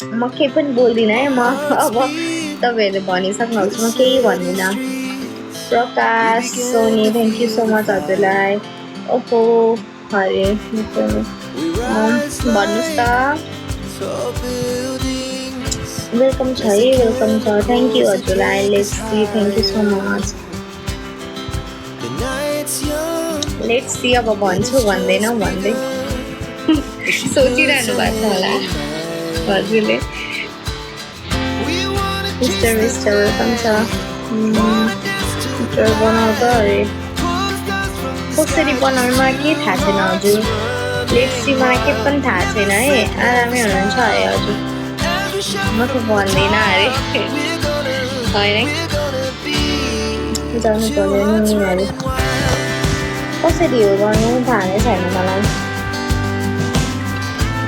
म केही पनि बोल्दिनँ है। म अब तपाईँहरूले भनिसक्नुहुन्छ, म केही भन्दिनँ। Prakash Soni thank you so much हजुरलाई। ओहो हरे भन्नुहोस् त। वेलकम छ है, वेलकम छ। थ्याङ्क यू हजुरलाई। Let's see thank you so much. Let's see अब भन्छु भन्दैनौ भन्दै सोचिरहनु भएको छ होला हजुरले। मिस्टर मिस्टर वेलकम छ। मिस्टर बनाउँदा अरे कसरी बनाउनु मलाई केही थाहा छैन हजुर। लेट्स सी मलाई केही पनि थाहा छैन है। आरामै हुनुहुन्छ अरे हजुर। म त भन्दिनँ अरे होइन जानु पर्यो नि अरे। कसरी हो गर्नु थाहा नै छैन मलाई।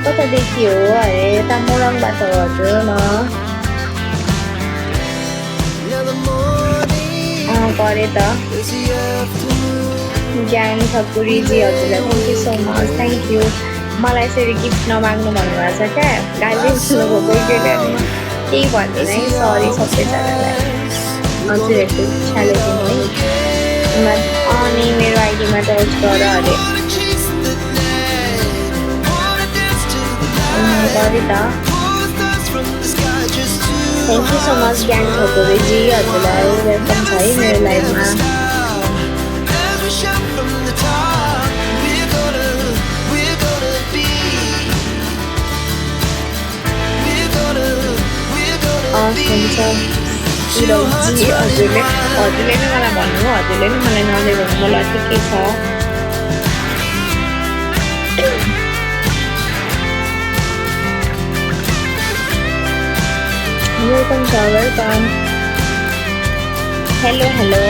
कतादेखि हो अरे तामुरङबाट हो हजुर म। गरेँ त। ज्ञान ठकुरीजी हजुरलाई thank you so much. Thank you. मलाई यसरी गिफ्ट नमाग्नु भन्नुभएको छ क्या। गाली सुन्नुभयो कोही कोहीले। केही भन्दिनँ है। सरी सबैजनालाई। हजुरहरूको इच्छाले दिनु है। अनि मेरो आइडीमा टच गर अरे गरेँ त। थ्याङ्क यू सो मच ज्ञान ठकुरीजी हजुरलाई वेलकम छ है मेरो लाइफमा। हुन्छ हजुरले हजुरले नै मलाई भन्नु हो। हजुरले नै मलाई नदियो भने मलाई ठिकै छ। वेलकम छ वेलकम। हेलो हेलो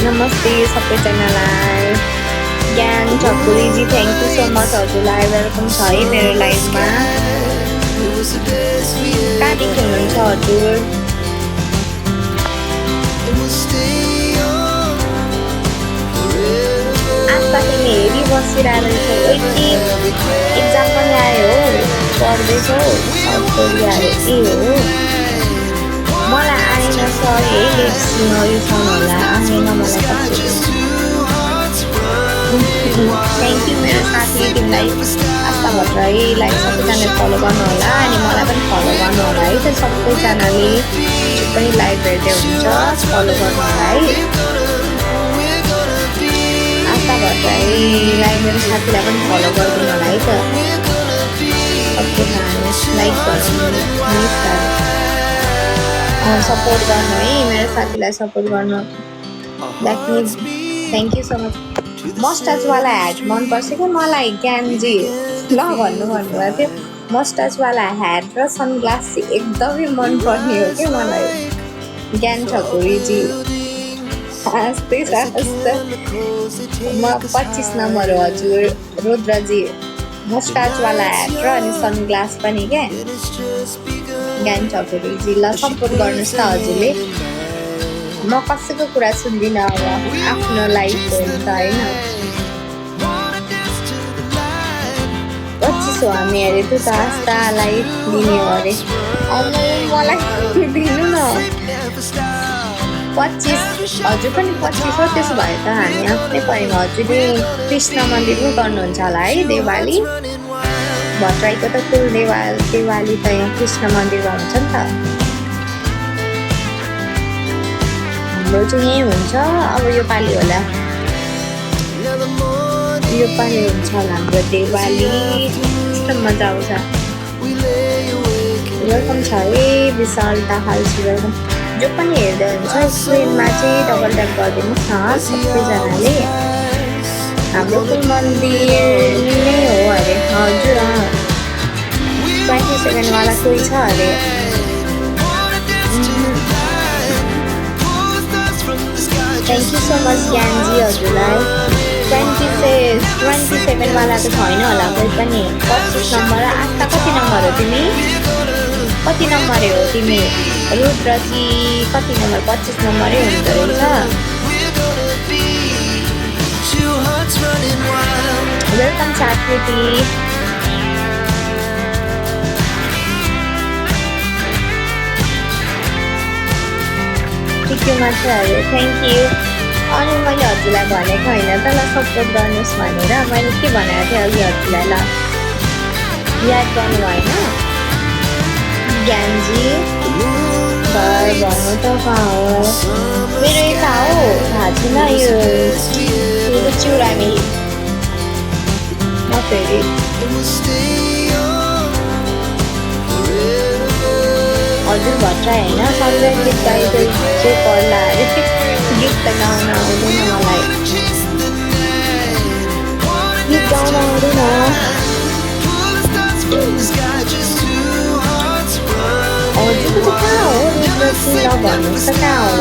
नमस्ते सबैजनालाई। ज्ञान ठकुरीजी थ्याङ्क यू सो मच हजुरलाई वेलकम छ है मेरो लाइफमा। कहाँदेखि हुनुहुन्छ हजुर? आस्था तिमी हेरी बसिरहेको रहेछौ। एक्जाम पनि आयो हो पढ्दैछौ? साउथ कोरिया अरे ए हो। मलाई आएन सरी है। लेट्स नरिसाउनु होला आएन मलाई कसरी। थ्याङ्क यू मेरो साथी तिमीलाई आस्था भट्टराईलाई सबैजनाले फलो गर्नु होला। अनि मलाई पनि फलो गर्नु होला है त सबैजनाले। जो पनि लाइभ हेर्दै हुन्छ फलो गर्नु होला है। आस्था भट्टराईलाई मेरो साथीलाई पनि फलो गरिदिनु होला है त। सबैजनाले लाइक गर्नु सपोर्ट गर्नु है। मेरो साथीलाई सपोर्ट गर्नु। Thank you so much. मस्टाचवाला ह्याट मनपर्छ क्या मलाई ज्ञानजी। ल भन्नुभएको थियो। मस्टाचवाला ह्याट र सनग्लास चाहिँ एकदमै मनपर्ने हो क्या मलाई। ज्ञान ठकुरीजी हाँस्दै म 25 नम्बर हो हजुर रुद्रजी। मस्टाचवाला ह्याट र अनि सनग्लास पनि क्या। ज्ञान ठकुरीजी ल सपोर्ट गर्नुहोस् न हजुरले। म कसैको कुरा सुन्दिनँ अब आफ्नो लाइफ हो नि त होइन। 25 हो हामी अरे तँ त आस्थालाई दिने हो अरे। मलाई दिनु न 25 हजुर पनि 25 हो। त्यसो भए त हामी आफ्नै पऱ्यौँ। हजुरले कृष्ण मन्दिरमै गर्नुहुन्छ होला है देवाली। भट्टराईको त कुल देवाली त यहाँ कृष्ण मन्दिरमा हुन्छ नि त। हाम्रो चाहिँ यहीँ हुन्छ। अब यो पालि होला यो पालि हुन्छ होला हाम्रो देवाली। कस्तो मजा आउँछ। वेलकम छ है विशाल दाहाल वेलकम। जो पनि हेर्दै हुन्छ स्क्रिनमा चाहिँ डबल ट्याप गरिदिनुहोस् न सबैजनाले। हाम्रो कुल मन्दिर नै हो अरे हजुर। 27 वाला कोही छ अरे। थ्याङ्क यू सो मच ज्ञानजी हजुरलाई। 27 वाला त छैन होला कोही पनि। 25 नम्बर। आस्था कति नम्बर हो तिमी? कति नम्बर हो तिमी? रुद्रजी कति नम्बर? 25 नम्बरै हुँदो रहेछ। वेलकम साथी। यू मात्र अरे थ्याङ्क यू। अनि मैले हजुरलाई भनेको होइन तल सपोर्ट गर्नुहोस् भनेर मैले के भनेको थिएँ अघि हजुरलाई ल याद गर्नु भएन ज्ञानजी घर भन्नु त कहाँ हो मेरो यता हो थाहा छैन यो चिउरामी म फेरि हजुर भट्टराई होइन सधैँ गीत गाइँदै चाहिँ पर्ला अरे गीत त गाउन आउँदैन मलाई गीत गाउन आउँदैन हजुरको चाहिँ कहाँ हो रुद्रसिंह ल भन्नुहोस् त कहाँ हो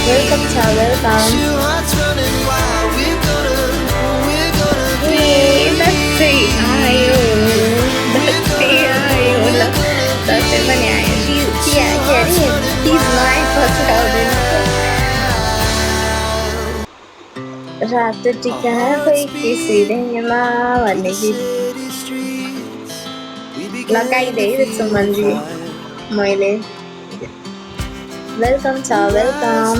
वेलकम छ वेलकम दसैँ आयो ल दसैँ पनि आयो के अरे तिजमा आएपछि आउँदैन रातो टिका खोइ केसिरेमा भन्ने गीत लगाइदिएँ सुमनजी मैले वेलकम छ welcome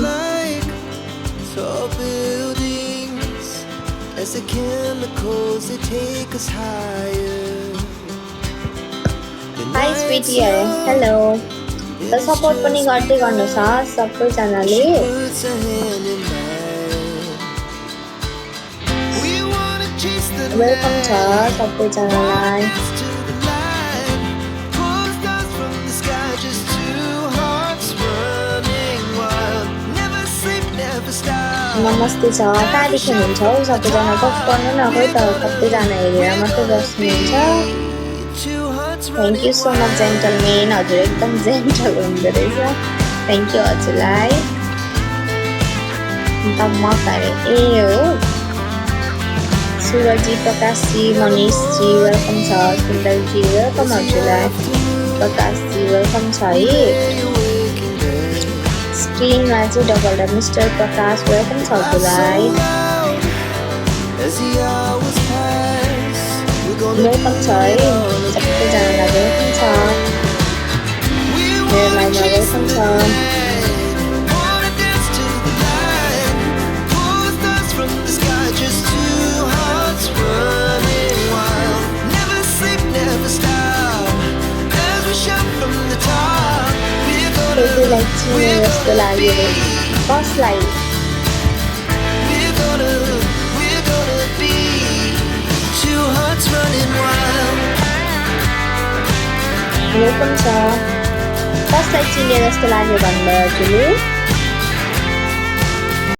As the chemicals they take us higher. Hi sweetie, hello. The support पनि गर्दै गर्नुहोस् ह सबैजनाले वेलकम छ सबैजनालाई नमस्ते छ कहाँदेखि हुनुहुन्छ हौ सबैजना गफ गर्नु न खोइ त सबैजना हेरेर मात्रै बस्नुहुन्छ thank you so much gentlemen हजुर एकदम जेन्टल हुँदो रहेछ थ्याङ्क यू हजुरलाई अन्त म अरे ए हो सुरजी प्रकाशजी मनिषजी वेलकम छ सुन्दरजी वेलकम हजुरलाई प्रकाशजी वेलकम छ है स्क्रिनमा चाहिँ डबल मिस्टर प्रकाश वेलकम छ हजुरलाई वेलकम छ है सबैजनालाई वेलकम छ मेरो लाइनमा वेलकम छ त्यसलाई चिने जस्तो लाग्यो कसलाई वेलकम छ कसलाई चिने जस्तो लाग्यो भन्नुभयो हजुरले